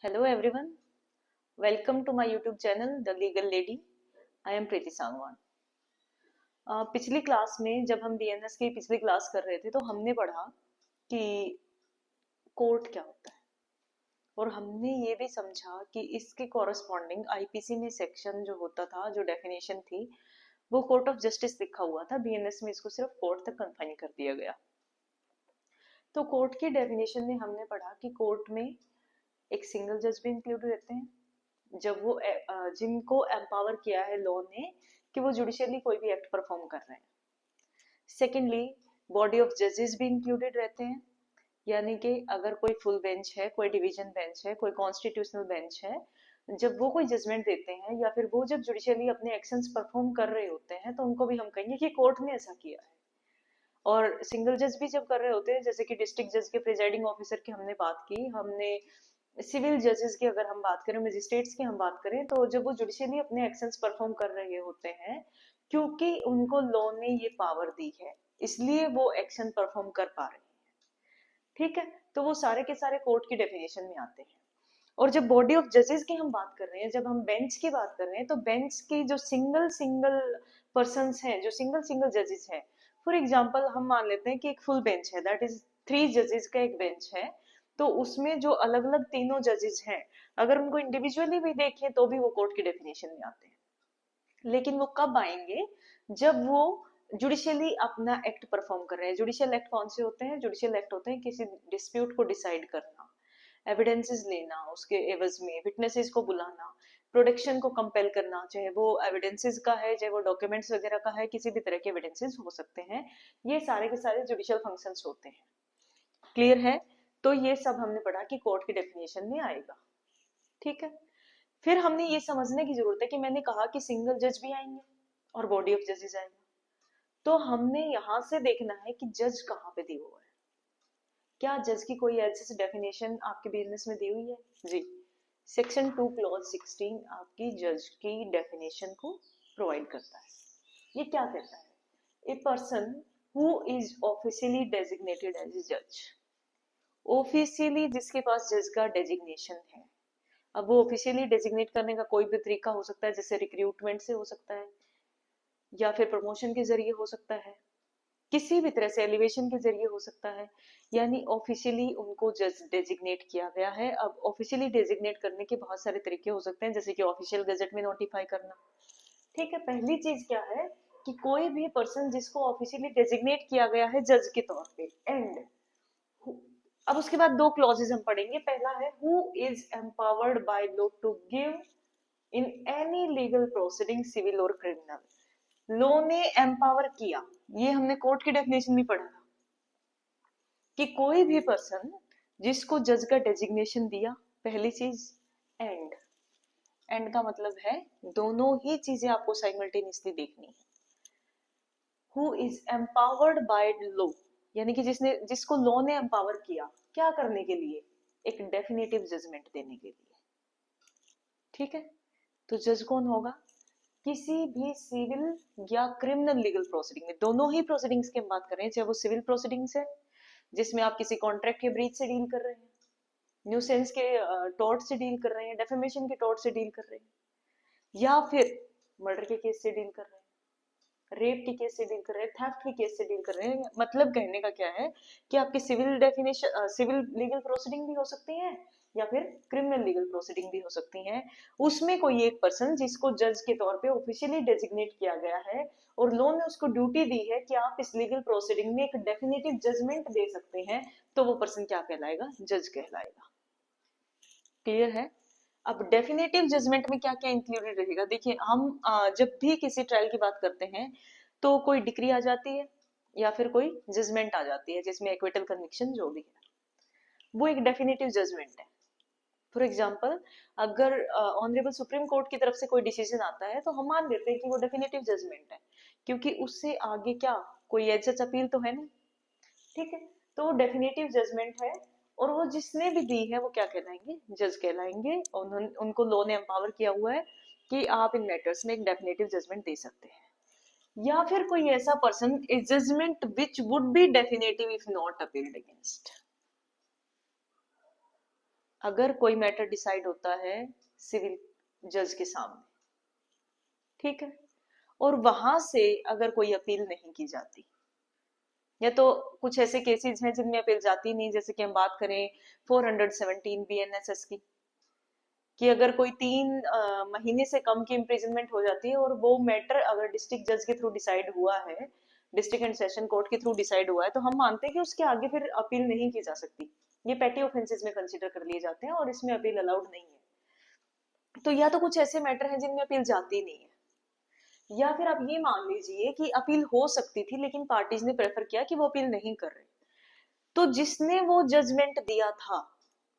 Hello everyone, welcome to my YouTube channel The Legal Lady. I am Preeti Sangwan. पिछली class में जब हम BNS की पिछली क्लास कर रहे थे तो हमने पढ़ा कि कोर्ट क्या होता है और हमने ये भी समझा कि इसके कॉरस्पॉन्डिंग आईपीसी में सेक्शन जो होता था, जो डेफिनेशन थी, वो कोर्ट ऑफ जस्टिस लिखा हुआ था। बीएनएस में इसको सिर्फ कोर्ट तक कन्फाइन कर दिया गया। तो कोर्ट की डेफिनेशन में हमने पढ़ा कि कोर्ट में एक सिंगल जज भी इंक्लूड रहते हैं जब वो जिनको एम्पावर किया है लॉ ने कि वो जुडिशियली कोई भी एक्ट परफॉर्म कर रहे हैं। सेकेंडली, बॉडी ऑफ जजेस भी इंक्लूडेड रहते हैं, यानी कि अगर कोई फुल बेंच है, कोई डिवीजन बेंच है, कोई कॉन्स्टिट्यूशनल बेंच है, जब वो कोई जजमेंट देते हैं या फिर वो जब जुडिशियली अपने एक्शंस परफॉर्म कर रहे होते हैं तो उनको भी हम कहेंगे कि कोर्ट ने ऐसा किया है। और सिंगल जज भी जब कर रहे होते हैं, जैसे कि डिस्ट्रिक्ट जज के प्रिजाइडिंग ऑफिसर की हमने बात की, हमने सिविल जजेस की अगर हम बात करें, मजिस्ट्रेट्स की हम बात करें, तो जब वो जुडिशियली अपने एक्शंस परफॉर्म कर रहे होते हैं, क्योंकि उनको लॉ ने ये पावर दी है, इसलिए वो एक्शन परफॉर्म कर पा रहे हैं। ठीक है, तो वो सारे के सारे कोर्ट की डेफिनेशन में आते हैं। और जब बॉडी ऑफ जजेस की हम बात कर रहे हैं, जब हम बेंच की बात कर रहे हैं, तो बेंच की जो सिंगल सिंगल पर्सन हैं, जो सिंगल सिंगल जजेस हैं, फॉर एग्जाम्पल हम मान लेते हैं कि एक फुल बेंच है, दैट इज 3 जजेस का एक बेंच है, तो उसमें जो अलग अलग तीनों जजेस हैं, अगर उनको इंडिविजुअली भी देखें तो भी वो कोर्ट की डेफिनेशन में आते हैं। लेकिन वो कब आएंगे? जब वो जुडिशियली अपना एक्ट परफॉर्म कर रहे हैं। जुडिशियल एक्ट कौन से होते हैं? जुडिशियल एक्ट होते हैं किसी डिस्प्यूट को डिसाइड करना, एविडेंसेस लेना, उसके एवज में विटनेसेस को बुलाना, प्रोडक्शन को कंपेल करना, चाहे वो एविडेंसेस का है, चाहे वो डॉक्यूमेंट्स वगैरह का है, किसी भी तरह के एविडेंसेस हो सकते हैं। ये सारे के सारे जुडिशियल फंक्शंस होते हैं। क्लियर है? तो ये सब हमने पढ़ा कि कोर्ट की डेफिनेशन में आएगा। ठीक है, फिर हमने ये समझने की जरूरत है कि मैंने कहा कि सिंगल जज भी आएंगे और बॉडी ऑफ जजेस आएंगे, तो हमने यहां से देखना है कि जज कहाँ पे दिया हुआ है। क्या जज की कोई ऐसी डेफिनेशन आपके बिजनेस में दी हुई है? जी, सेक्शन 2 क्लॉज 16 आपकी जज की डेफिनेशन को प्रोवाइड करता है। ये क्या कहता है? A person who is officially designated as a जज, ऑफिशियली जिसके पास जज का डेजिग्नेशन है। अब वो ऑफिशियली डेजिग्नेट करने का कोई भी तरीका हो सकता है, जैसे रिक्रूटमेंट से हो सकता है, या फिर प्रमोशन के जरिए हो सकता है, किसी भी तरह से एलिवेशन के जरिए हो सकता है, यानी ऑफिशियली उनको जज डेजिग्नेट किया गया है। अब ऑफिशियली डेजिग्नेट करने के बहुत सारे तरीके हो सकते हैं, जैसे कि ऑफिशियल गजट में नोटिफाई करना। ठीक है, पहली चीज क्या है कि कोई भी पर्सन जिसको ऑफिशियली डेजिग्नेट किया गया है जज के तौर पे, एंड अब उसके बाद 2 क्लॉजेज हम पढ़ेंगे। पहला है who is empowered by law to give in any legal proceeding civil और क्रिमिनल। लॉ ने एम्पावर किया, ये हमने कोर्ट की डेफिनेशन में पढ़ा था कि कोई भी पर्सन जिसको जज का डेजिग्नेशन दिया, पहली चीज। एंड एंड का मतलब है दोनों ही चीजें आपको साइमल्टेनियसली देखनी है। Who is empowered by law, यानी कि जिसको लॉ ने एम्पावर किया, क्या करने के लिए? एक डेफिनेटिव जजमेंट देने के लिए। ठीक है, तो जज कौन होगा? किसी भी सिविल या क्रिमिनल लीगल प्रोसीडिंग में, दोनों ही प्रोसीडिंग्स की हम बात कर रहे हैं, चाहे वो सिविल प्रोसीडिंग्स है जिसमें आप किसी कॉन्ट्रैक्ट के ब्रीच से डील कर रहे हैं, न्यूसेंस के टॉर्ट से डील कर रहे हैं, डेफेमेशन के टॉर्ट से डील कर रहे हैं, या फिर मर्डर के केस से डील कर रहे हैं, रेप के केस से डील कर रहे हैं, थेफ्ट के केस से डील कर रहे हैं। मतलब कहने का क्या है कि आपकी civil definition, civil legal proceeding भी हो सकती है या फिर क्रिमिनल लीगल प्रोसीडिंग भी हो सकती हैं। उसमें कोई एक पर्सन जिसको जज के तौर पे ऑफिशियली डेजिग्नेट किया गया है और लॉ ने उसको ड्यूटी दी है कि आप इस लीगल प्रोसीडिंग में एक डेफिनेटिव जजमेंट दे सकते हैं, तो वो पर्सन क्या कहलाएगा? जज कहलाएगा। क्लियर है? अब डेफिनेटिव जजमेंट में क्या क्या इंक्लूडेड रहेगा? देखिए, हम जब भी किसी ट्रायल की बात करते हैं तो कोई डिक्री आ जाती है या फिर कोई जजमेंट आ जाती है जिसमें एक्विटल कन्विक्शन जो भी है, वो एक डेफिनेटिव जजमेंट है। फॉर एग्जाम्पल, अगर ऑनरेबल सुप्रीम कोर्ट की तरफ से कोई डिसीजन आता है तो हम मान लेते हैं कि वो डेफिनेटिव जजमेंट है, क्योंकि उससे आगे क्या कोई एज सच अपील तो है नहीं। ठीक है, तो डेफिनेटिव जजमेंट है और वो जिसने भी दी है वो क्या कहलाएंगे? जज कहलाएंगे। और उनको लॉ ने एम्पावर किया हुआ है कि आप इन मैटर्स में एक डेफिनेटिव जजमेंट दे सकते हैं। या फिर कोई ऐसा person, a judgment which would be definitive if not appealed against. अगर कोई मैटर डिसाइड होता है सिविल जज के सामने, ठीक है, और वहां से अगर कोई अपील नहीं की जाती, या तो कुछ ऐसे केसेस हैं जिनमें अपील जाती नहीं, जैसे कि हम बात करें 417 बीएनएसएस की, कि अगर कोई 3 महीने से कम की इम्प्रिजनमेंट हो जाती है और वो मैटर अगर डिस्ट्रिक्ट जज के थ्रू डिसाइड हुआ है, डिस्ट्रिक्ट एंड सेशन कोर्ट के थ्रू डिसाइड हुआ है, तो हम मानते हैं कि उसके आगे फिर अपील नहीं की जा सकती। ये पेटी ऑफेंसेस में कंसिडर कर लिए जाते हैं और इसमें अपील अलाउड नहीं है। तो या तो कुछ ऐसे मैटर हैं जिनमें अपील जाती नहीं है, या फिर आप ये मान लीजिए कि अपील हो सकती थी लेकिन पार्टीज ने प्रेफर किया कि वो अपील नहीं कर रहे। तो जिसने वो जजमेंट दिया था,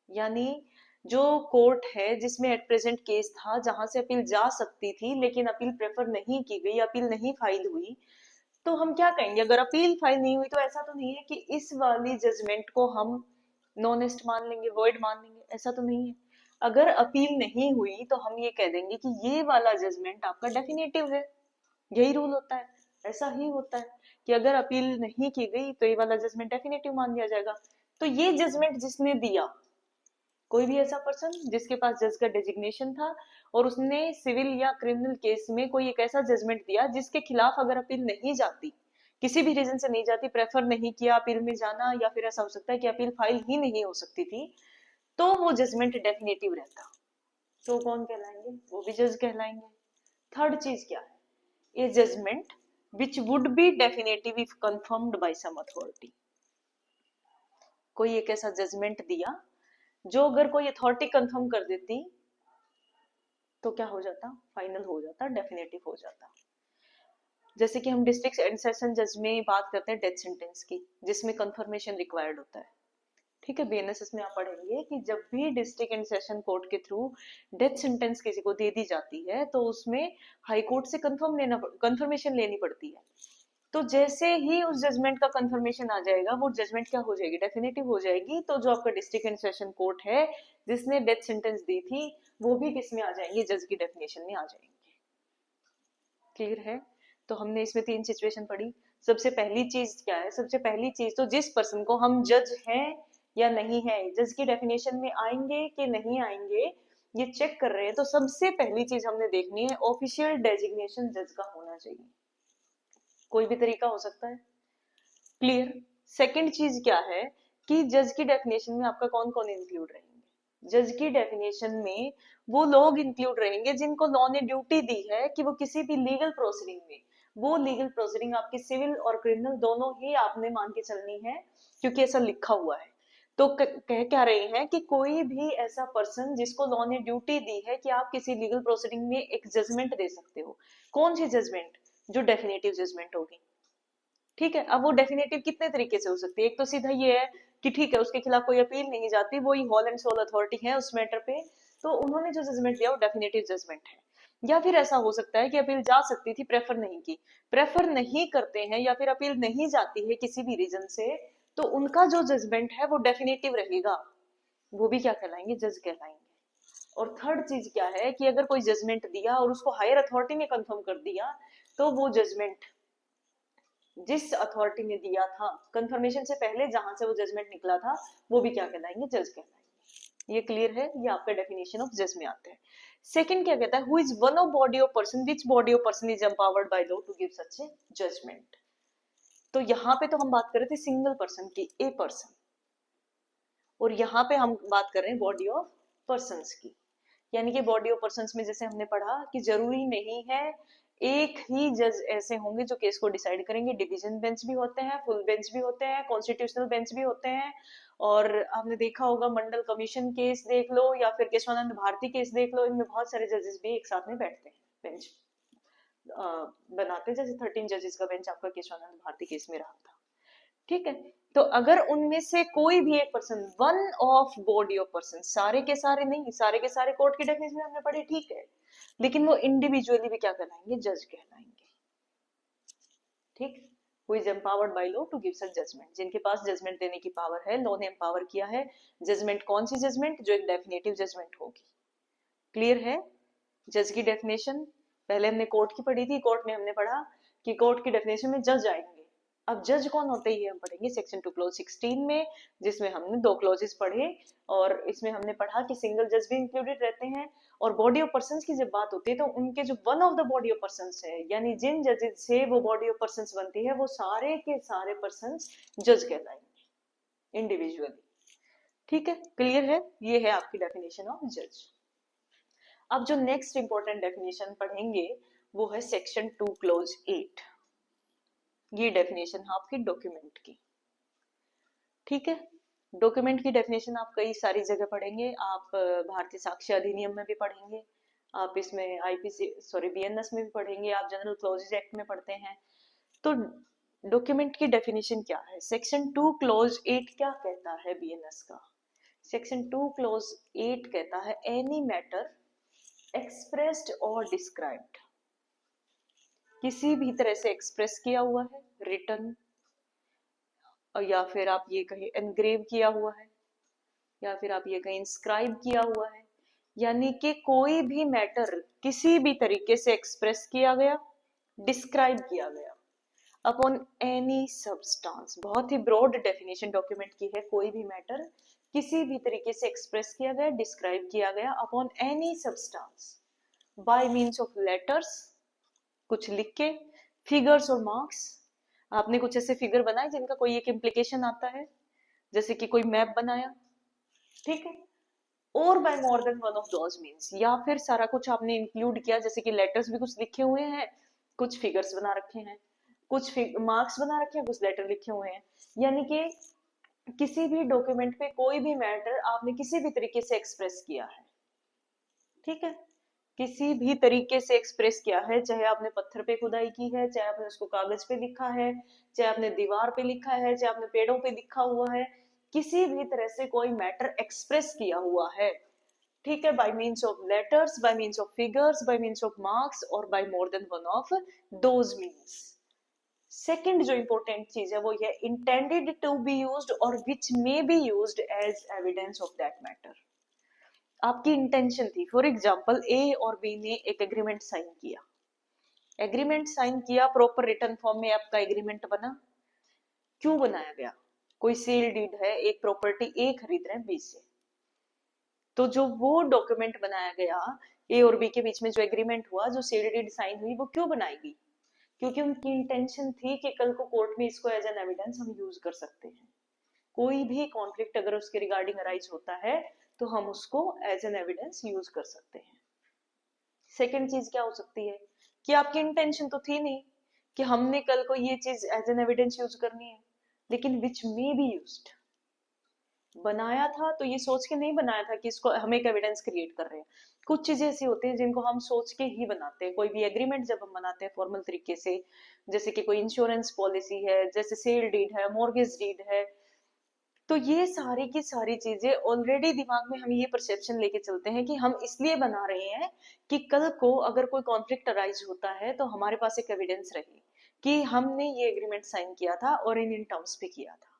यानी जो कोर्ट है जिसमें एट प्रेजेंट केस था जहां से अपील जा सकती थी लेकिन अपील प्रेफर नहीं की गई, अपील नहीं फाइल हुई, तो हम क्या कहेंगे? अगर अपील फाइल नहीं हुई तो ऐसा तो नहीं है कि इस वाली जजमेंट को हम नॉनेस्ट मान लेंगे, वॉइड मान लेंगे, ऐसा तो नहीं है। अगर अपील नहीं हुई तो हम ये कह देंगे कि ये वाला जजमेंट आपका डेफिनेटिव है। यही रूल होता है, ऐसा ही होता है कि अगर अपील नहीं की गई तो ये वाला जजमेंट डेफिनेटिव मान दिया जाएगा। तो ये जजमेंट जिसने दिया, कोई भी ऐसा पर्सन जिसके पास जज का डेजिग्नेशन था और उसने सिविल या क्रिमिनल केस में कोई एक ऐसा जजमेंट दिया जिसके खिलाफ अगर अपील नहीं जाती, किसी भी रीजन से नहीं जाती, प्रेफर नहीं किया अपील में जाना, या फिर ऐसा हो सकता है कि अपील फाइल ही नहीं हो सकती थी, तो वो जजमेंट डेफिनेटिव रहता। तो कौन कहलाएंगे? वो भी जज कहलाएंगे। थर्ड चीज क्या है? ए judgement which would be definitive if confirmed by some authority। कोई एक ऐसा जजमेंट दिया जो अगर कोई अथॉरिटी कंफर्म कर देती तो क्या हो जाता? फाइनल हो जाता, डेफिनेटिव हो जाता। जैसे कि हम डिस्ट्रिक्ट एंड सेशन जज में बात करते हैं डेथ सेंटेंस की, जिसमें कंफर्मेशन रिक्वायर्ड होता है, ठीक है। बीएनएसएस में आप पढ़ेंगे कि जब भी डिस्ट्रिक्ट एंड सेशन कोर्ट के थ्रू डेथ सेंटेंस किसी को दे दी जाती है तो उसमें हाई कोर्ट से कंफर्मेशन लेनी पड़ती है। तो जैसे ही उस जजमेंट का कंफर्मेशन आ जाएगा, वो जजमेंट क्या हो जाएगी? डेफिनेटिव हो जाएगी। तो जो आपका डिस्ट्रिक्ट एंड सेशन कोर्ट है जिसने डेथ सेंटेंस दी थी, वो भी किस में आ जाएंगे? जज की डेफिनेशन में आ जाएंगे। क्लियर है? तो हमने इसमें 3 सिचुएशन पढ़ी। सबसे पहली चीज क्या है? सबसे पहली चीज तो जिस पर्सन को हम जज हैं या नहीं है, जज की डेफिनेशन में आएंगे कि नहीं आएंगे, ये चेक कर रहे हैं, तो सबसे पहली चीज हमने देखनी है ऑफिशियल डेजिग्नेशन जज का होना चाहिए। कोई भी तरीका हो सकता है। क्लियर? सेकंड चीज क्या है कि जज की डेफिनेशन में आपका कौन कौन इंक्लूड रहेंगे? जज की डेफिनेशन में वो लोग इंक्लूड रहेंगे जिनको लॉ ने ड्यूटी दी है कि वो किसी भी लीगल प्रोसीडिंग में, वो लीगल प्रोसीडिंग आपकी सिविल और क्रिमिनल दोनों ही आपने मान के चलनी है, क्योंकि ऐसा लिखा हुआ है। तो कह क्या रहे हैं कि कोई भी ऐसा पर्सन जिसको लॉ ने ड्यूटी दी है कि आप किसी लीगल प्रोसीडिंग में एक जजमेंट दे सकते हो। कौन सी जजमेंट? जो डेफिनेटिव जजमेंट होगी, ठीक है। अब वो डेफिनेटिव कितने तरीके से हो सकती है? एक तो सीधा ये है कि ठीक है, उसके खिलाफ कोई अपील नहीं जाती, वही हॉल एंड सोल अथॉरिटी है उस मैटर पे, तो उन्होंने जो जजमेंट दिया वो डेफिनेटिव जजमेंट है। या फिर ऐसा हो सकता है कि अपील जा सकती थी, प्रेफर नहीं की, प्रेफर नहीं करते हैं या फिर अपील नहीं जाती है किसी भी रीजन से, तो उनका जो जजमेंट है वो डेफिनेटिव रहेगा। वो भी क्या कहलाएंगे? जज कहलाएंगे। और थर्ड चीज क्या है कि अगर कोई जजमेंट दिया और उसको हायर अथॉरिटी ने कंफर्म कर दिया, तो वो जजमेंट जिस अथॉरिटी ने दिया था कंफर्मेशन से पहले, जहां से वो जजमेंट निकला था, वो भी क्या कहलाएंगे? जज कहलाएंगे। ये क्लियर है? ये आपका डेफिनेशन ऑफ जज में आते हैं। सेकंड क्या कहता है? Who is one of body of person, which body of person is empowered by law to give such a judgment. तो यहाँ पे तो हम बात कर रहे थे सिंगल पर्सन की, ए पर्सन, और यहाँ पे हम बात कर रहे हैं बॉडी ऑफ पर्संस की। यानी कि बॉडी ऑफ पर्संस में जैसे हमने पढ़ा कि जरूरी नहीं है एक ही जज ऐसे होंगे जो केस को डिसाइड करेंगे। डिवीजन बेंच भी होते हैं, फुल बेंच भी होते हैं, कॉन्स्टिट्यूशनल बेंच भी होते हैं, और आपने देखा होगा मंडल कमीशन केस देख लो या फिर केशवानंद भारती केस देख लो, इनमें बहुत सारे जजेस भी एक साथ में बैठते हैं, बेंच बनाते हैं। जैसे 13 जजेस का बेंच आपका केशवानंद भारती केस में रहा था, ठीक है। तो अगर उनमें से कोई भी एक person, one of body of person, सारे के सारे नहीं, सारे के सारे कोर्ट की डेफिनेशन में हमने पढ़े, ठीक है, लेकिन वो इंडिविजुअली भी क्या कहलाएंगे? जज कहलाएंगे, ठीक। Who is empowered by law to give such judgment, जिनके पास जजमेंट देने की पावर है, लॉ ने एम्पावर किया है। जजमेंट कौन सी जजमेंट? जो एक डेफिनेटिव जजमेंट होगी। क्लियर है? जज की डेफिनेशन पहले हमने कोर्ट की पढ़ी थी, कोर्ट में हमने पढ़ा कि कोर्ट की डेफिनेशन में जज आएंगे, अब जज कौन होते हैं ये हम पढ़ेंगे सेक्शन 2 क्लॉज 16 में, जिसमें हमने 2 क्लॉजेस पढ़े और इसमें हमने पढ़ा कि सिंगल जज भी इंक्लूडेड रहते हैं। और बॉडी ऑफ पर्संस की जब बात होती है तो उनके जो one of the body of persons है, यानी जिन जजेस से वो बॉडी ऑफ पर्संस बनती है, वो सारे के सारे पर्संस जज कहलाएंगे इंडिविजुअली। ठीक है, क्लियर है? ये है आपकी डेफिनेशन ऑफ जज। अब जो नेक्स्ट इंपॉर्टेंट डेफिनेशन पढ़ेंगे वो है सेक्शन 2 क्लॉज 8। ये डेफिनेशन है आपकी डॉक्यूमेंट की। ठीक है, डॉक्यूमेंट की डेफिनेशन आप कई सारी जगह पढ़ेंगे। आप भारतीय साक्ष्य अधिनियम में भी पढ़ेंगे, आप इसमें आईपीसी सॉरी बीएनएस में भी पढ़ेंगे, आप जनरल क्लॉजेज एक्ट में पढ़ते हैं। तो डॉक्यूमेंट की डेफिनेशन क्या है? सेक्शन 2 क्लॉज 8 क्या कहता है बीएनएस का? सेक्शन 2 क्लॉज 8 कहता है एनी मैटर एक्सप्रेस्ड और डिस्क्राइब्ड, किसी भी तरह से एक्सप्रेस किया हुआ है, रिटन, या फिर आप ये कहें एनग्रेव किया हुआ है, या फिर आप ये कहें इंस्क्राइब किया हुआ है, यानी कि कोई भी मैटर किसी भी तरीके से एक्सप्रेस किया गया, डिस्क्राइब किया गया अपॉन एनी सब्सटेंस। बहुत ही ब्रॉड डेफिनेशन डॉक्यूमेंट की है। कोई भी मैटर किसी भी तरीके से एक्सप्रेस किया गया, डिस्क्राइब किया गया upon any substance by means of letters, कुछ लिख के, फिगर्स और मार्क्स, आपने कुछ ऐसे फिगर बनाए जिनका कोई एक इम्प्लीकेशन आता है, जैसे कि कोई मैप बनाया, ठीक है, और by more than one of those means, या फिर सारा कुछ आपने इंक्लूड किया, जैसे कि लेटर्स भी कुछ लिखे हुए हैं, कुछ फिगर्स बना रखे हैं, कुछ मार्क्स बना रखे हैं, कुछ लेटर लिखे हुए हैं, यानी कि किसी भी डॉक्यूमेंट पे कोई भी मैटर आपने किसी भी तरीके से एक्सप्रेस किया है। ठीक है, किसी भी तरीके से एक्सप्रेस किया है, चाहे आपने पत्थर पे खुदाई की है, चाहे आपने उसको कागज पे लिखा है, चाहे आपने दीवार पे लिखा है, चाहे आपने पेड़ों पे लिखा हुआ है, किसी भी तरह से कोई मैटर एक्सप्रेस किया हुआ है, ठीक है, by means of letters, by means of figures, by means of marks और by more than one of those means. Second जो इंपॉर्टेंट चीज है वो ये इंटेंडेड टू बी यूज्ड और which may be used as evidence of that matter. आपकी intention थी, for example A और बी ने एक एग्रीमेंट साइन किया, एग्रीमेंट साइन किया, प्रॉपर रिटर्न फॉर्म में आपका एग्रीमेंट बना। क्यों बनाया गया? कोई सेल डीड है, एक प्रॉपर्टी ए खरीद रहे हैं बी से, तो जो वो डॉक्यूमेंट बनाया गया ए और बी के बीच में, जो एग्रीमेंट हुआ, जो सेल डीड साइन हुई, वो क्यों बनाएगी? क्योंकि उनकी इंटेंशन थी कि कल को कोर्ट में इसको एज एन एविडेंस हम यूज कर सकते हैं। कोई भी कॉन्फ्लिक्ट अगर उसके रिगार्डिंग अराइज होता है तो हम उसको एज एन एविडेंस यूज कर सकते हैं। सेकेंड चीज क्या हो सकती है कि आपकी इंटेंशन तो थी नहीं कि हमने कल को ये चीज एज एन एविडेंस यूज करनी है, लेकिन विच मे बी यूज्ड, बनाया था तो ये सोच के नहीं बनाया था कि इसको हम एक एविडेंस क्रिएट कर रहे हैं। कुछ चीजें ऐसी होती हैं जिनको हम सोच के ही बनाते हैं। कोई भी एग्रीमेंट जब हम बनाते हैं फॉर्मल तरीके से, जैसे कि कोई इंश्योरेंस पॉलिसी है, जैसे सेल डीड है, मॉर्गेज डीड है, तो ये सारी की सारी चीजें ऑलरेडी दिमाग में हम ये परसेप्शन लेके चलते हैं कि हम इसलिए बना रहे हैं कि कल को अगर कोई कॉन्फ्लिक्ट अराइज होता है तो हमारे पास एक एविडेंस रहे कि हमने ये एग्रीमेंट साइन किया था और इन टर्म्स पे किया था।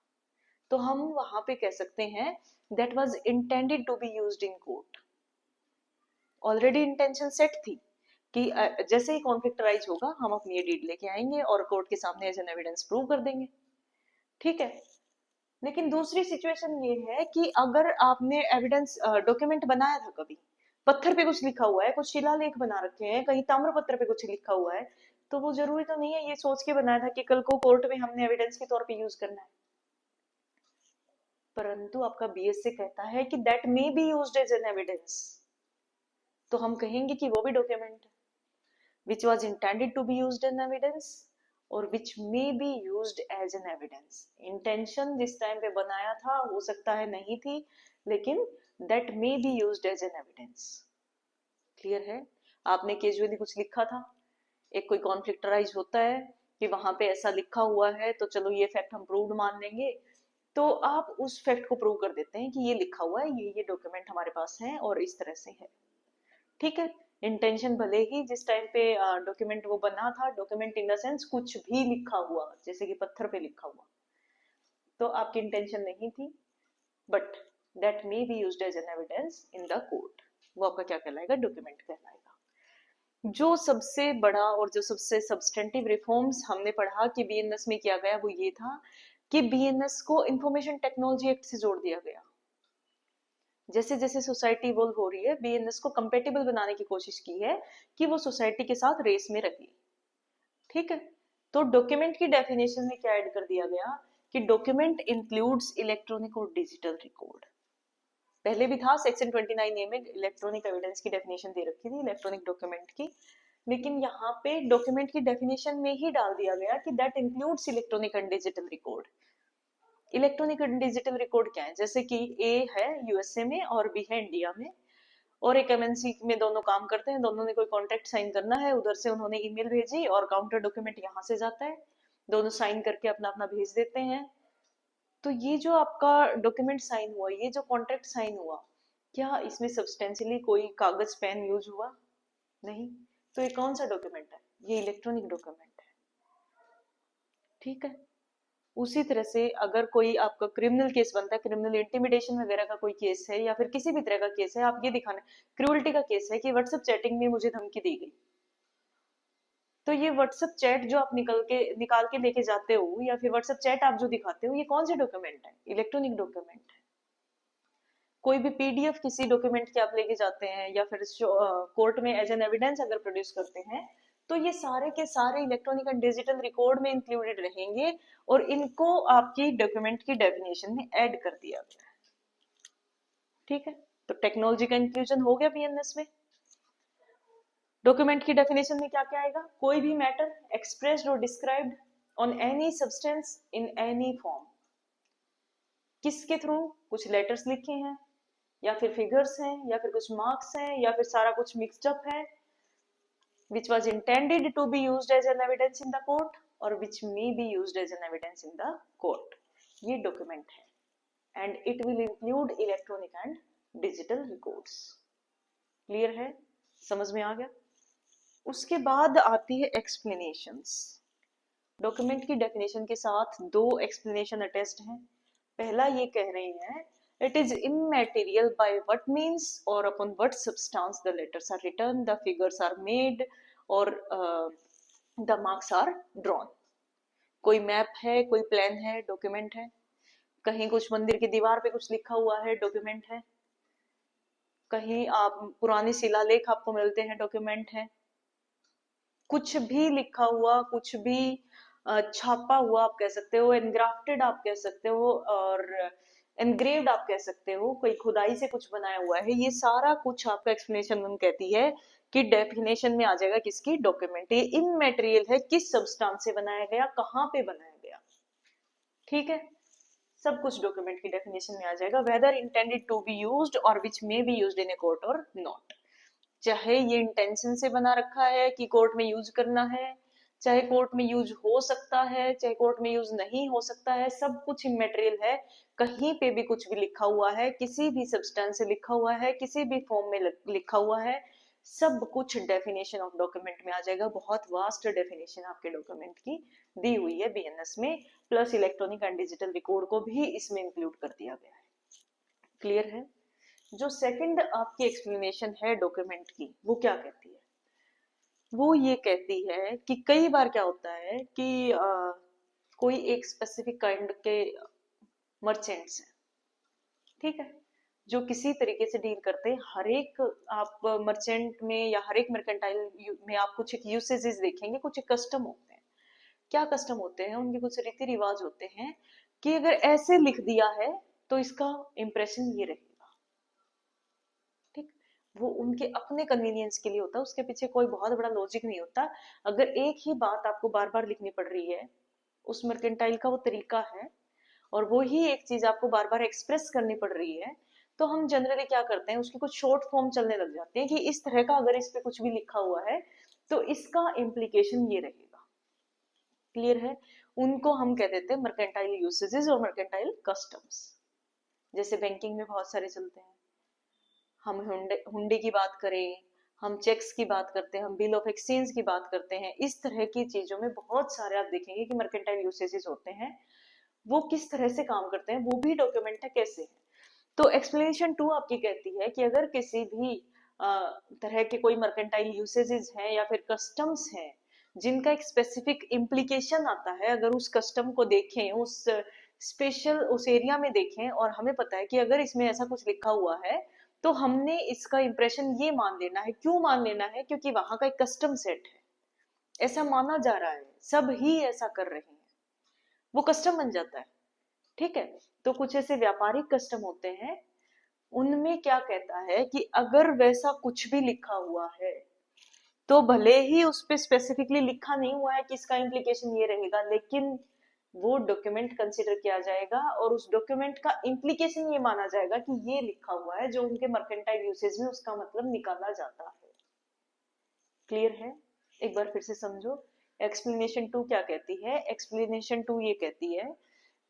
तो हम वहां पे कह सकते हैं that was intended to be used in court. Already intention set थी कि जैसे ही कॉन्फ्लिक्ट अराइज होगा हम अपनी ये डीड लेके आएंगे और कोर्ट के सामने एज एन एविडेंस प्रूव कर देंगे। ठीक है, लेकिन दूसरी सिचुएशन ये है कि अगर आपने एविडेंस डॉक्यूमेंट बनाया था, कभी पत्थर पे कुछ लिखा हुआ है, कुछ शिलालेख बना रखे हैं, कहीं ताम्रपत्र पे कुछ लिखा हुआ है, तो वो जरूरी तो नहीं है ये सोच के बनाया था कि कल को कोर्ट में हमने एविडेंस के तौर पे यूज करना है। परंतु आपका बीएससी कहता है कि that may be used as an evidence, तो हम कहेंगे कि वो भी डॉक्यूमेंट है which was intended to be used an evidence और which may be used as an evidence. Intention जिस टाइम पे बनाया था हो सकता है नहीं थी, लेकिन that may be used as an evidence. Clear है? आपने कैजुअली कुछ लिखा था, एक कोई कॉन्फ्लिक्ट अराइज होता है कि वहां पे ऐसा लिखा हुआ है, तो चलो ये फैक्ट हम प्रूव्ड मान लेंगे, तो आप उस फैक्ट को प्रूव कर देते हैं कि ये लिखा हुआ है, ये डॉक्यूमेंट हमारे पास है और इस तरह से है। ठीक है, इंटेंशन भले ही जिस टाइम पे डॉक्यूमेंट वो बना था, डॉक्यूमेंट इन द सेंस कुछ भी लिखा हुआ, जैसे कि पत्थर पे लिखा हुआ, तो आपकी इंटेंशन नहीं थी, but that may be used as an evidence in the court, वो आपका क्या कहलाएगा? डॉक्यूमेंट कहलाएगा। जो सबसे बड़ा और जो सबसे सब्सटेंटिव रिफॉर्म्स हमने पढ़ा कि बीएनएस में किया गया वो ये था कि बीएनएस को इंफॉर्मेशन टेक्नोलॉजी एक्ट से जोड़ दिया गया। जैसे जैसे सोसाइटी इवॉल्व हो रही है, बीएनएस को कंपेटेबल बनाने की कोशिश की है कि वो सोसाइटी के साथ रेस में रहे। ठीक है, तो डॉक्यूमेंट की डेफिनेशन में क्या ऐड कर दिया गया कि डॉक्यूमेंट इंक्लूड्स इलेक्ट्रॉनिक और डिजिटल रिकॉर्ड। पहले भी था सेक्शन 29A में इलेक्ट्रॉनिक एविडेंस की डेफिनेशन दे रखी थी इलेक्ट्रॉनिक डॉक्यूमेंट की, लेकिन यहाँ पे डॉक्यूमेंट की डेफिनेशन में ही डाल दिया गया कि that includes electronic and digital record. Electronic and digital record क्या है, जैसे कि ए है यूएसए में और बी है इंडिया में, और एक एमएनसी में दोनों काम करते हैं, दोनों ने कोई कॉन्ट्रैक्ट साइन करना है, उधर से उन्होंने ईमेल भेजी और काउंटर डॉक्यूमेंट यहाँ से जाता है, दोनों साइन करके अपना अपना भेज देते हैं। तो ये जो आपका डॉक्यूमेंट साइन हुआ, ये जो कॉन्ट्रैक्ट साइन हुआ, क्या इसमें सब्सटेंशियली कोई कागज पेन यूज हुआ? नहीं। तो ये कौन सा डॉक्यूमेंट है? ये इलेक्ट्रॉनिक डॉक्यूमेंट है। ठीक है, उसी तरह से अगर कोई आपका क्रिमिनल केस बनता है, क्रिमिनल इंटिमिडेशन वगैरह का कोई केस है या फिर किसी भी तरह का केस है, आप ये दिखाना, क्रूअल्टी का केस है कि व्हाट्सएप चैटिंग में मुझे धमकी दी गई, तो ये व्हाट्सएप चैट जो आप निकाल के लेके जाते हो या फिर व्हाट्सएप चैट आप जो दिखाते हो, ये कौन से डॉक्यूमेंट है? इलेक्ट्रॉनिक डॉक्यूमेंट है। कोई भी पीडीएफ किसी डॉक्यूमेंट की आप लेके जाते हैं या फिर कोर्ट में एज एन एविडेंस अगर प्रोड्यूस करते हैं, तो ये सारे के सारे इलेक्ट्रॉनिक एंड डिजिटल रिकॉर्ड में इंक्लूडेड रहेंगे और इनको आपकी डॉक्यूमेंट की डेफिनेशन में ऐड कर दिया गया है। ठीक है, तो टेक्नोलॉजी का इंक्लूजन हो गया बीएनएस में। डॉक्यूमेंट की डेफिनेशन में क्या क्या आएगा? कोई भी मैटर एक्सप्रेस्ड और described on any substance in any form. किसके थ्रू? कुछ लेटर्स लिखे हैं या फिर फिगर्स हैं या फिर कुछ मार्क्स हैं या फिर सारा कुछ मिक्सड अप है, which was intended to be used as an evidence in the court or which may be used as an evidence in the court. ये डॉक्यूमेंट है and it will include electronic and digital records. Clear है? समझ में आ गया? उसके बाद आती है एक्सप्लेनेशंस। डॉक्यूमेंट की डेफिनेशन के साथ दो एक्सप्लेनेशन अटैच्ड हैं। पहला ये कह रहे हैं it is immaterial by what means or upon what substance the letters are written, the figures are made or the marks are drawn. कोई मैप है, कोई प्लान है, डॉक्यूमेंट है। कहीं कुछ मंदिर की दीवार पे कुछ लिखा हुआ है, डॉक्यूमेंट है। कहीं आप पुराने शिलालेख आपको मिलते हैं, डॉक्यूमेंट है। कुछ भी लिखा हुआ, कुछ भी छापा हुआ आप कह सकते हो, एनग्राफ्टेड आप कह सकते हो और एनग्रेव्ड आप कह सकते हो, कोई खुदाई से कुछ बनाया हुआ है, ये सारा कुछ आपका एक्सप्लेनेशन कहती है कि डेफिनेशन में आ जाएगा किसकी? डॉक्यूमेंट। ये इमैटेरियल है, किस सब्सटेंस से बनाया गया, कहाँ पे बनाया गया। ठीक है, सब कुछ डॉक्यूमेंट की डेफिनेशन में आ जाएगा। Whether intended to be used और which may be used in a court or not. चाहे ये इंटेंशन से बना रखा है कि कोर्ट में यूज करना है, चाहे कोर्ट में यूज हो सकता है, चाहे कोर्ट में यूज नहीं हो सकता है, सब कुछ इमैटेरियल है। कहीं पे भी कुछ भी लिखा हुआ है, किसी भी सब्सटेंस से लिखा हुआ है, किसी भी फॉर्म में लिखा हुआ है, सब कुछ डेफिनेशन ऑफ डॉक्यूमेंट में आ जाएगा। बहुत वास्ट डेफिनेशन आपके डॉक्यूमेंट की दी हुई है बीएनएस में, plus electronic and digital record को भी इसमें इंक्लूड कर दिया गया है। क्लियर है? जो सेकंड आपकी एक्सप्लेनेशन है डॉक्यूमेंट की, वो क्या कहती है? वो ये कहती है कि कई बार क्या होता है कि कोई एक स्पेसिफिक काइंड के मर्चेंट्स हैं, ठीक है, जो किसी तरीके से डील करते हैं। हर एक आप मर्चेंट में या हर एक मर्केंटाइल में आप कुछ एक यूसेजेस देखेंगे, कुछ एक कस्टम होते हैं। क्या कस्टम होते हैं? उनके कुछ रीति रिवाज होते हैं कि अगर ऐसे लिख दिया है तो इसका इंप्रेशन ये रहेगा। ठीक, वो उनके अपने कन्वीनियंस के लिए होता है, उसके पीछे कोई बहुत बड़ा लॉजिक नहीं होता। अगर एक ही बात आपको बार बार लिखनी पड़ रही है, उस मर्केंटाइल का वो तरीका है, और वो ही एक चीज आपको बार बार एक्सप्रेस करनी पड़ रही है, तो हम जनरली क्या करते हैं, उसकी कुछ शॉर्ट फॉर्म चलने लग जाते हैं कि इस तरह का अगर इस पे कुछ भी लिखा हुआ है तो इसका इम्प्लीकेशन ये रहेगा। क्लियर है? उनको हम कह देते हैं मर्केंटाइल यूसेजेस और मर्केंटाइल कस्टम्स। जैसे बैंकिंग में बहुत सारे चलते हैं, हम हुंडे की बात करें, हम चेक्स की बात करते हैं, हम बिल ऑफ एक्सचेंज की बात करते हैं, इस तरह की चीजों में बहुत सारे आप देखेंगे कि मर्केंटाइल यूसेजेस होते हैं। वो किस तरह से काम करते हैं वो भी डॉक्यूमेंट है कैसे है। तो एक्सप्लेनेशन 2 आपकी कहती है कि अगर किसी भी तरह के कोई मर्केंटाइल यूसेजेस हैं या फिर कस्टम्स हैं जिनका एक स्पेसिफिक इम्प्लीकेशन आता है, अगर उस कस्टम को देखें, उस स्पेशल उस एरिया में देखें और हमें पता है कि अगर इसमें ऐसा कुछ लिखा हुआ है तो हमने इसका इंप्रेशन ये मान लेना है। क्यों मान लेना है? क्योंकि वहां का एक कस्टम सेट है, ऐसा माना जा रहा है, सब ही ऐसा कर रहे हैं, वो कस्टम बन जाता है। ठीक है, तो कुछ ऐसे व्यापारिक कस्टम होते हैं, उनमें क्या कहता है कि अगर वैसा कुछ भी लिखा हुआ है तो भले ही उस पे स्पेसिफिकली लिखा नहीं हुआ है कि इसका इम्प्लीकेशन ये रहेगा, लेकिन वो डॉक्यूमेंट कंसिडर किया जाएगा और उस डॉक्यूमेंट का इम्प्लीकेशन ये माना जाएगा कि ये लिखा हुआ है, जो उनके मर्केंटाइल यूसेज में उसका मतलब निकाला जाता है। क्लियर है? एक बार फिर से समझो। एक्सप्लेनेशन टू क्या कहती है? एक्सप्लेनेशन टू ये कहती है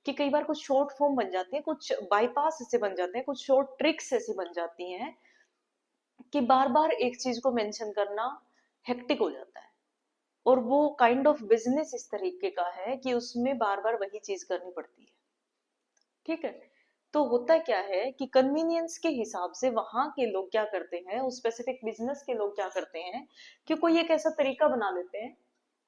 कि कई बार कुछ शॉर्ट फॉर्म बन जाते हैं, कुछ बाईपास ऐसे बन जाते हैं, कुछ शॉर्ट ट्रिक्स ऐसी बन जाती हैं कि बार बार एक चीज को मेंशन करना हेक्टिक हो जाता है, और वो काइंड ऑफ बिजनेस इस तरीके का है कि उसमें बार बार वही चीज करनी पड़ती है। ठीक है, तो होता क्या है कि कन्वीनियंस के हिसाब से वहां के लोग क्या करते हैं, उस स्पेसिफिक बिजनेस के लोग क्या करते हैं कि कोई एक ऐसा तरीका बना लेते हैं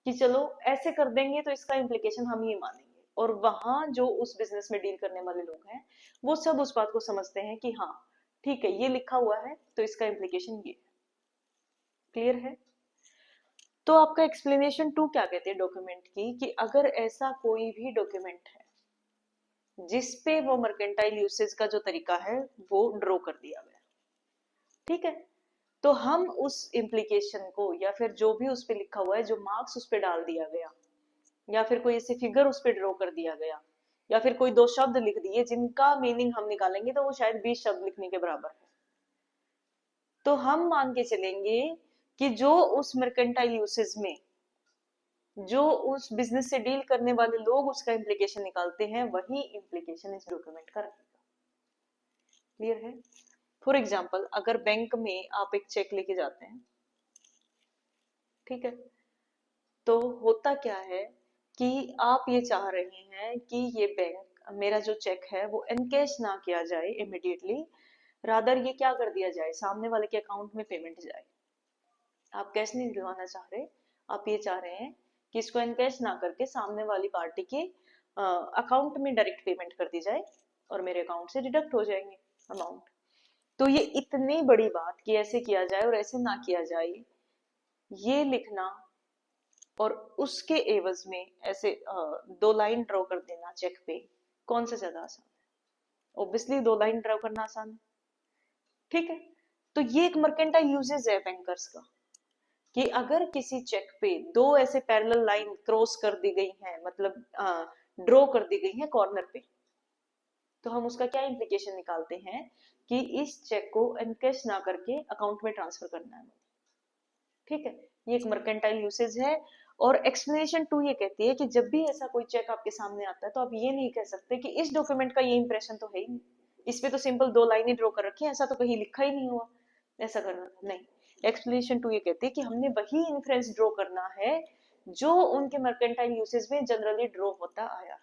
कि चलो ऐसे कर देंगे तो इसका इम्प्लीकेशन हम ये मानेंगे, और वहां जो उस बिजनेस में डील करने वाले लोग हैं वो सब उस बात को समझते हैं कि हाँ ठीक है, ये लिखा हुआ है तो इसका इम्प्लीकेशन ये। क्लियर है? तो आपका एक्सप्लेनेशन टू क्या कहते हैं डॉक्यूमेंट की, कि अगर ऐसा कोई भी डॉक्यूमेंट है जिसपे वो मर्केंटाइल यूसेज का जो तरीका है वो ड्रॉ कर दिया गया, ठीक है, तो हम उस इम्प्लीकेशन को या फिर जो भी उस पे लिखा हुआ है, जो मार्क्स उस पे डाल दिया गया, या फिर कोई ऐसे फिगर उस पे ड्रॉ कर दिया गया, या फिर कोई दो शब्द लिख दिए जिनका मीनिंग हम निकालेंगे तो वो शायद 20 शब्द लिखने के बराबर है, तो हम मान के चलेंगे कि जो उस मर्केंटाइल यूसेज में जो उस बिजनेस से डील करने वाले लोग उसका इम्प्लीकेशन निकालते हैं, वही इम्प्लीकेशन इस डॉक्यूमेंट का रहेगा। क्लियर है? फॉर एग्जाम्पल, अगर बैंक में आप एक चेक लेके जाते हैं, ठीक है, तो होता क्या है कि आप ये चाह रहे हैं कि ये बैंक मेरा जो चेक है वो एनकैश ना किया जाए इमिडिएटली, रादर ये क्या कर दिया जाए, सामने वाले के अकाउंट में पेमेंट जाए। आप कैश नहीं दिलवाना चाह रहे, आप ये चाह रहे हैं कि इसको एनकैश ना करके सामने वाली पार्टी के अकाउंट में डायरेक्ट पेमेंट कर दी जाए और मेरे अकाउंट से डिडक्ट हो जाएंगे अमाउंट। तो ये इतनी बड़ी बात कि ऐसे किया जाए और ऐसे ना किया जाए, ये लिखना और उसके एवज में ऐसे दो लाइन ड्रॉ कर देना चेक पे, कौन सा ज्यादा आसान है? ऑब्वियसली दो लाइन ड्रॉ करना आसान है। ठीक है, तो ये एक मर्केंटाइल यूजेज है बैंकर्स का, कि अगर किसी चेक पे दो ऐसे पैरेलल लाइन क्रॉस कर दी गई हैं, मतलब ड्रॉ कर दी गई है कॉर्नर पे, तो हम उसका क्या इम्प्लीकेशन निकालते हैं कि इस चेक को एनकैश ना करके अकाउंट में ट्रांसफर करना है। ठीक है, ये एक मर्केंटाइल यूसेज है। और एक्सप्लेनेशन टू ये कहती है कि जब भी ऐसा कोई चेक आपके सामने आता है तो आप ये नहीं कह सकते कि इस डॉक्यूमेंट का ये इंप्रेशन तो है ही नहीं, इस पे तो सिंपल दो लाइनें ड्रॉ कर रखी है, ऐसा तो कहीं लिखा ही नहीं हुआ, ऐसा करना नहीं। एक्सप्लेनेशन टू ये कहती है कि हमने वही इन्फ्रेंस ड्रॉ करना है जो उनके मर्केंटाइल यूसेज में जनरली ड्रॉ होता आया है।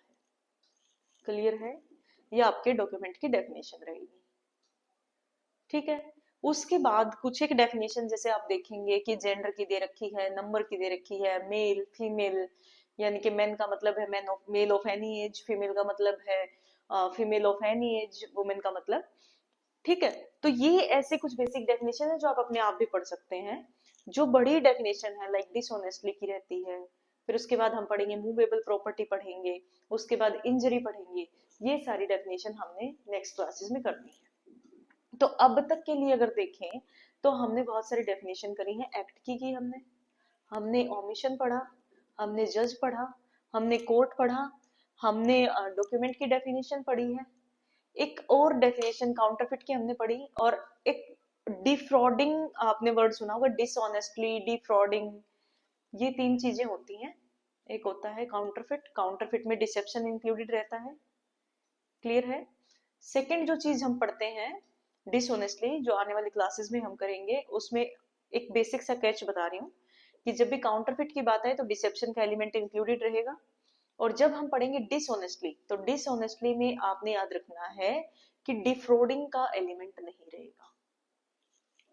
क्लियर है? ये आपके डॉक्यूमेंट की डेफिनेशन रहेगी। ठीक है, उसके बाद कुछ एक डेफिनेशन जैसे आप देखेंगे कि जेंडर की दे रखी है, नंबर की दे रखी है, मेल फीमेल, यानी कि मैन का मतलब है man of male of any as, female का मतलब है female of any as, women का मतलब। ठीक है, तो ये ऐसे कुछ बेसिक डेफिनेशन है जो आप अपने आप भी पढ़ सकते हैं। जो बड़ी डेफिनेशन है लाइक डिसऑनेस्टली की रहती है, फिर उसके बाद हम पढ़ेंगे मूवेबल प्रॉपर्टी पढ़ेंगे, उसके बाद इंजरी पढ़ेंगे, ये सारी डेफिनेशन हमने नेक्स्ट क्लासेस में करनी है। तो अब तक के लिए अगर देखें तो हमने बहुत सारी डेफिनेशन करी है। एक्ट की हमने हमने ओमिशन पढ़ा, हमने जज पढ़ा, हमने कोर्ट पढ़ा, हमने डॉक्यूमेंट की डेफिनेशन पढ़ी है, एक और डेफिनेशन काउंटरफिट की हमने पढ़ी, और एक डिफ्रॉडिंग, आपने वर्ड सुना होगा डिसऑनेस्टली, डिफ्रॉडिंग, ये तीन चीजें होती हैं। एक होता है काउंटरफिट, काउंटरफिट में डिसेप्शन इंक्लूडेड रहता है। क्लियर है? सेकंड जो चीज हम पढ़ते हैं डिसऑनेस्टली, जो आने वाली क्लासेस में हम करेंगे, उसमें एक बेसिक सा कैच बता रही हूँ कि जब भी काउंटरफिट की बात है तो डिसेप्शन का एलिमेंट इंक्लूडेड रहेगा, और जब हम पढ़ेंगे डिसऑनेस्टली तो डिसऑनेस्टली में आपने याद रखना है कि डिफ्रॉडिंग का एलिमेंट नहीं रहेगा।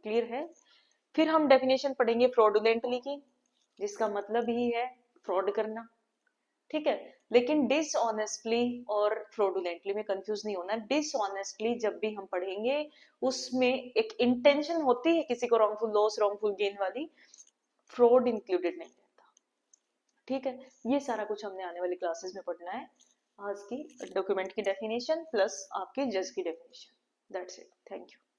क्लियर है? फिर हम डेफिनेशन पढ़ेंगे फ्रॉडुलेंटली की, जिसका मतलब ही है फ्रॉड करना, ठीक है? लेकिन डिसऑनेस्टली और फ्रॉडुलेंटली में कंफ्यूज नहीं होना। डिसऑनेस्टली जब भी हम पढ़ेंगे उसमें एक इंटेंशन होती है किसी को रॉन्गफुल लॉस रॉन्गफुल गेन वाली, फ्रॉड इंक्लूडेड नहीं रहता, ठीक है? ये सारा कुछ हमने आने वाली क्लासेस में पढ़ना है। आज की डॉक्यूमेंट की डेफिनेशन प्लस आपके जज की definition, that's it, thank you.